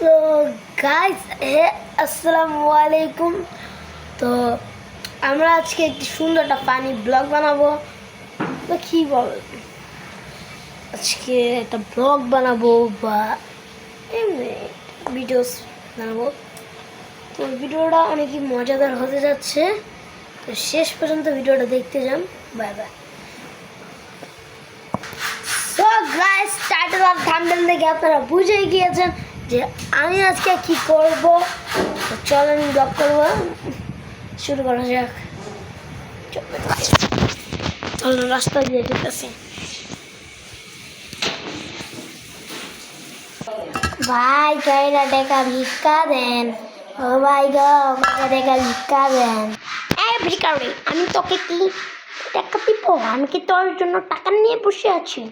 So guys আসসালামু আলাইকুম। তো আমরা আজকে একটি সুন্দর একটা ফানি ব্লগ বানাবো। তো কি বল, আজকে একটা ব্লগ বানাবো বা এমনি ভিডিওস বানাবো। তো ভিডিওটা অনেকই মজাদার হতে যাচ্ছে, তো শেষ পর্যন্ত ভিডিওটা দেখতে যান। Bye bye. So guys, title আর থাম্বনেল দেখে আপনারা বুঝে গিয়েছেন যে আমি আজকে কি করব। তো চলেন ব্লগ করবো, শুরু করা যাক। চলেন রাস্তা দিয়ে যেতেছি। ভাই কয়টা টাকা ভিক্ষা দেন, ও ভাই গো কয়টা টাকা ভিক্ষা দেন। এই ভিক্ষারি, আমি তোকে কি টাকা দিব? আমি কি তোর জন্য টাকা নিয়ে বসে আছি?